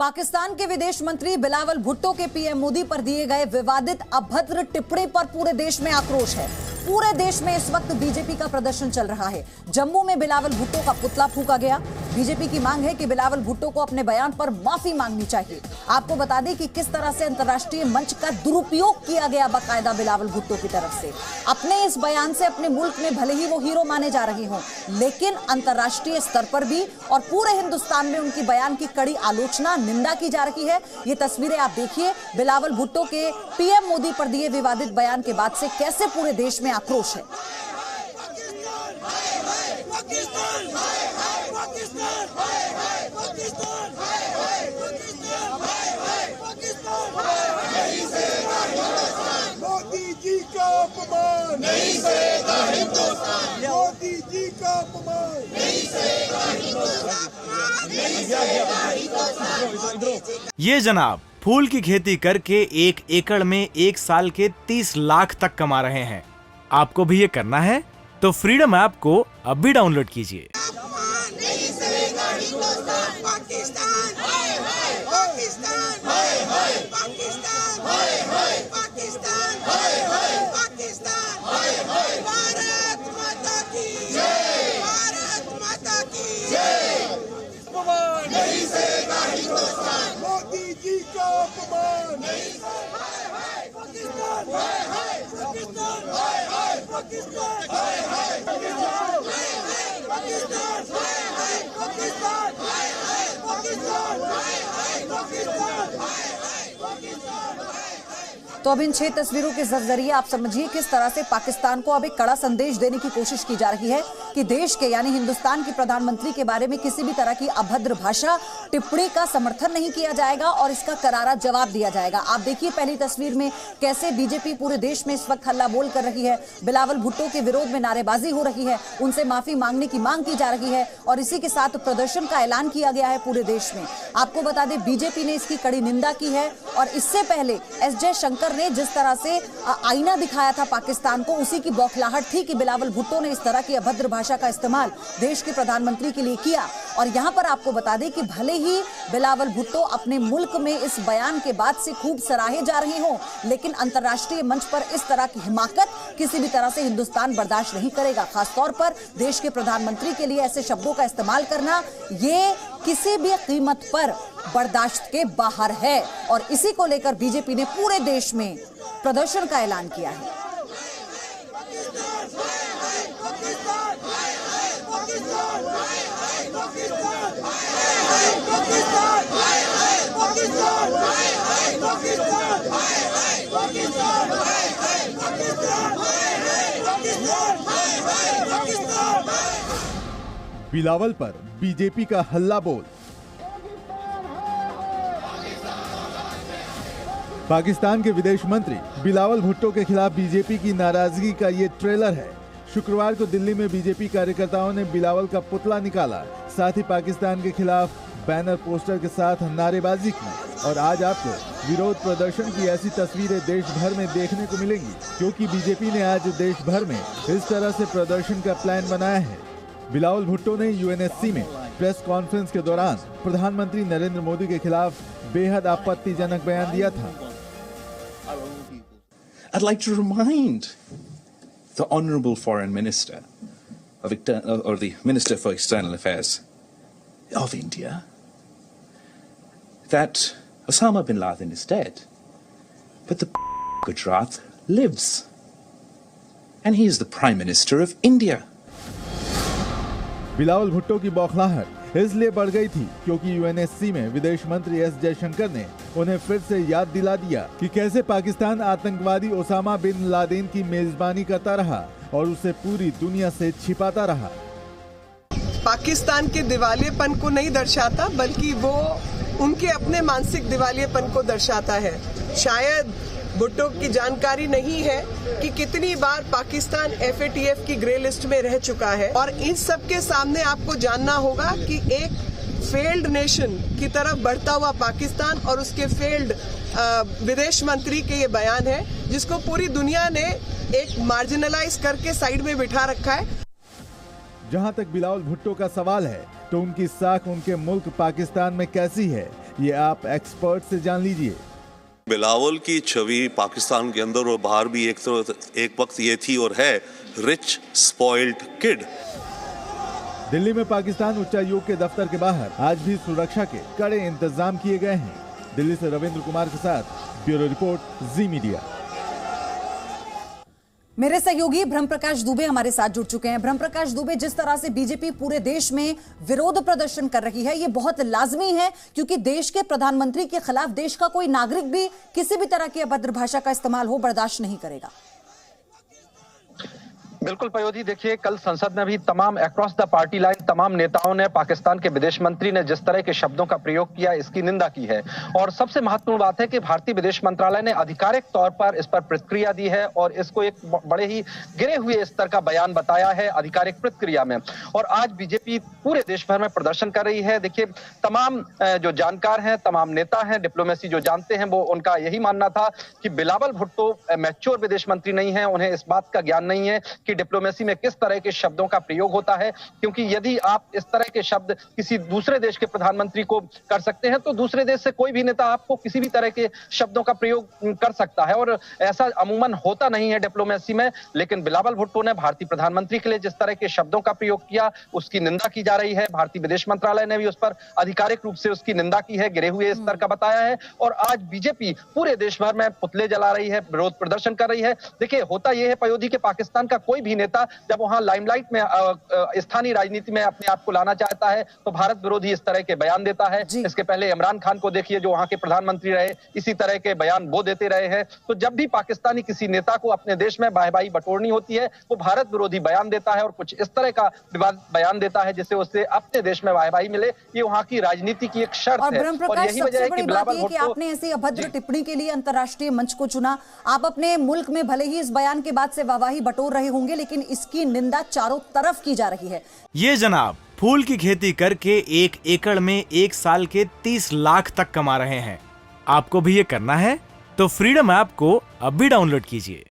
पाकिस्तान के विदेश मंत्री बिलावल भुट्टो के पीएम मोदी पर दिए गए विवादित अभद्र टिप्पणी पर पूरे देश में आक्रोश है। पूरे देश में इस वक्त बीजेपी का प्रदर्शन चल रहा है। जम्मू में बिलावल भुट्टो का पुतला फूंका गया। बीजेपी की मांग है कि बिलावल भुट्टो को अपने बयान पर माफी मांगनी चाहिए। आपको बता दें कि किस तरह से अंतर्राष्ट्रीय मंच का दुरुपयोग किया गया बाकायदा बिलावल भुट्टो की तरफ से। अपने इस बयान से अपने मुल्क में भले ही वो हीरो माने जा रहे हों, लेकिन अंतर्राष्ट्रीय स्तर पर भी और पूरे हिंदुस्तान में उनकी बयान की कड़ी आलोचना, निंदा की जा रही है। ये तस्वीरें आप देखिए, बिलावल भुट्टो के पीएम मोदी पर दिए विवादित बयान के बाद से कैसे पूरे देश में आक्रोश है। मोदी जी का अपमान नहीं सहेगा हिंदुस्तान। मोदी जी का अपमान नहीं सहेगा हिंदुस्तान। ये जनाब फूल की खेती करके 1 एकड़ में 1 साल के 30 लाख तक कमा रहे हैं। आपको भी ये करना है तो फ्रीडम ऐप को अब भी डाउनलोड कीजिए। मोदी जी का अपमान तो अब इन 6 तस्वीरों के जरिए आप समझिए किस तरह से पाकिस्तान को अब एक कड़ा संदेश देने की कोशिश की जा रही है कि देश के यानी हिंदुस्तान के प्रधानमंत्री के बारे में किसी भी तरह की अभद्र भाषा टिप्पणी का समर्थन नहीं किया जाएगा और इसका करारा जवाब दिया जाएगा। आप देखिए पहली तस्वीर में कैसे बीजेपी पूरे देश में इस वक्त हल्ला बोल कर रही है। बिलावल भुट्टो के विरोध में नारेबाजी हो रही है, उनसे माफी मांगने की मांग की जा रही है और इसी के साथ प्रदर्शन का ऐलान किया गया है पूरे देश में। आपको बता दें बीजेपी ने इसकी कड़ी निंदा की है और इससे पहले एस जयशंकर ने जिस तरह से आईना दिखाया था पाकिस्तान को, उसी की बौखलाहट थी कि बिलावल भुट्टो ने इस तरह की अभद्र भाषा का इस्तेमाल देश के प्रधानमंत्री के लिए किया। और यहां पर आपको बता दें कि भले ही बिलावल भुट्टो अपने मुल्क में इस बयान के बाद से खूब सराहे जा रहे हों, लेकिन अंतर्राष्ट्रीय मंच पर इस तरह की हिमाकत किसी भी तरह से हिंदुस्तान बर्दाश्त नहीं करेगा। खासतौर पर देश के प्रधानमंत्री के लिए ऐसे शब्दों का इस्तेमाल करना ये किसी भी कीमत पर बर्दाश्त के बाहर है और इसी को लेकर बीजेपी ने पूरे देश में प्रदर्शन का ऐलान किया है। बिलावल पर बीजेपी का हल्ला बोल। पाकिस्तान के विदेश मंत्री बिलावल भुट्टो के खिलाफ बीजेपी की नाराजगी का ये ट्रेलर है। शुक्रवार को दिल्ली में बीजेपी कार्यकर्ताओं ने बिलावल का पुतला निकाला, साथ ही पाकिस्तान के खिलाफ बैनर पोस्टर के साथ नारेबाजी की। और आज आपको विरोध प्रदर्शन की ऐसी तस्वीरें देश भर में देखने को मिलेंगी, क्योंकि बीजेपी ने आज देश भर में इस तरह से प्रदर्शन का प्लान बनाया है। बिलावल भुट्टो ने यूएनएससी में प्रेस कॉन्फ्रेंस के दौरान प्रधानमंत्री नरेंद्र मोदी के खिलाफ बेहद आपत्तिजनक बयान दिया था। I'd like to remind the Honourable Foreign Minister or the Minister for External Affairs of India that Osama bin Laden is dead, but the Gujarat lives, and he is the Prime Minister of India. Bilawal Bhutto की बौखलाहट इसलिए बढ़ गई थी क्योंकि UNSC में विदेश मंत्री एस जयशंकर ने उन्हें फिर से याद दिला दिया कि कैसे पाकिस्तान आतंकवादी ओसामा बिन लादेन की मेजबानी करता रहा और उसे पूरी दुनिया से छिपाता रहा। पाकिस्तान के दिवालियेपन को नहीं दर्शाता, बल्कि वो उनके अपने मानसिक दिवालियेपन को दर्शाता है। शायद भुट्टो की जानकारी नहीं है कि कितनी बार पाकिस्तान FATF की ग्रे लिस्ट में रह चुका है और इन सब के सामने आपको जानना होगा कि एक फेल्ड नेशन की तरफ बढ़ता हुआ पाकिस्तान और उसके फेल्ड विदेश मंत्री के ये बयान है जिसको पूरी दुनिया ने एक मार्जिनलाइज करके साइड में बिठा रखा है। जहां तक बिलावल भुट्टो का सवाल है तो उनकी साख उनके मुल्क पाकिस्तान में कैसी है, ये आप एक्सपर्ट से जान लीजिए। बिलावल की छवि पाकिस्तान के अंदर और बाहर भी एक वक्त ये थी और है, रिच स्पॉइल्ड किड। दिल्ली में पाकिस्तान उच्चायोग के दफ्तर के बाहर आज भी सुरक्षा के कड़े इंतजाम किए गए हैं। दिल्ली से रविंद्र कुमार के साथ ब्यूरो रिपोर्ट, जी मीडिया। मेरे सहयोगी ब्रह्मप्रकाश दुबे हमारे साथ जुड़ चुके हैं। ब्रह्मप्रकाश दुबे, जिस तरह से बीजेपी पूरे देश में विरोध प्रदर्शन कर रही है, ये बहुत लाजमी है क्योंकि देश के प्रधानमंत्री के खिलाफ देश का कोई नागरिक भी किसी भी तरह की अभद्र भाषा का इस्तेमाल हो बर्दाश्त नहीं करेगा। बिल्कुल पयोधी, देखिए कल संसद में भी तमाम अक्रॉस द पार्टी लाइन तमाम नेताओं ने पाकिस्तान के विदेश मंत्री ने जिस तरह के शब्दों का प्रयोग किया, इसकी निंदा की है। और सबसे महत्वपूर्ण बात है कि भारतीय विदेश मंत्रालय ने आधिकारिक तौर पर इस पर प्रतिक्रिया दी है और इसको एक बड़े ही गिरे हुए स्तर का बयान बताया है आधिकारिक प्रतिक्रिया में। और आज बीजेपी पूरे देश भर में प्रदर्शन कर रही है। देखिए तमाम जो जानकार हैं, तमाम नेता हैं, डिप्लोमेसी जो जानते हैं, वो उनका यही मानना था कि बिलावल भुट्टो मैच्योर विदेश मंत्री नहीं है, उन्हें इस बात का ज्ञान नहीं है कि डिप्लोमेसी में किस तरह के शब्दों का प्रयोग होता है। क्योंकि यदि आप इस तरह के शब्द किसी दूसरे देश के प्रधानमंत्री को कर सकते हैं तो दूसरे देश से कोई भी नेता आपको किसी भी तरह के शब्दों का प्रयोग कर सकता है, और ऐसा अमूमन होता नहीं है डिप्लोमेसी में। लेकिन बिलावल भुट्टो ने भारतीय प्रधानमंत्री के लिए जिस तरह के शब्दों का प्रयोग किया, उसकी निंदा की जा रही है। भारतीय विदेश मंत्रालय ने भी उस पर आधिकारिक रूप से उसकी निंदा की है, गिरे हुए स्तर का बताया है। और आज बीजेपी पूरे देश भर में पुतले जला रही है, विरोध प्रदर्शन कर रही है। देखिए होता यह है पयोधी के पाकिस्तान का कोई भी नेता जब वहां लाइमलाइट में स्थानीय राजनीति में अपने आप को लाना चाहता है तो भारत विरोधी इस तरह के बयान देता है। इसके पहले इमरान खान को देखिए, जो वहां के प्रधानमंत्री रहे, इसी तरह के बयान वो देते रहे हैं। तो जब भी पाकिस्तानी किसी नेता को अपने देश में वाहवाही बटोरनी होती है, वो भारत विरोधी बयान देता है और कुछ इस तरह का बयान देता है जिससे उससे अपने देश में वाहवाही मिले। ये वहां की राजनीति की एक शर्त है। और यही वजह है कि बिलावल भुट्टो, आपने ऐसी अभद्र टिप्पणी के लिए अंतर्राष्ट्रीय मंच को चुना। आप अपने मुल्क में भले ही इस बयान के बाद से वाहवाही बटोर रहे होंगे, लेकिन इसकी निंदा चारों तरफ की जा रही है। ये जनाब फूल की खेती करके 1 एकड़ में 1 साल के 30 लाख तक कमा रहे हैं। आपको भी ये करना है तो फ्रीडम ऐप को अब भी डाउनलोड कीजिए।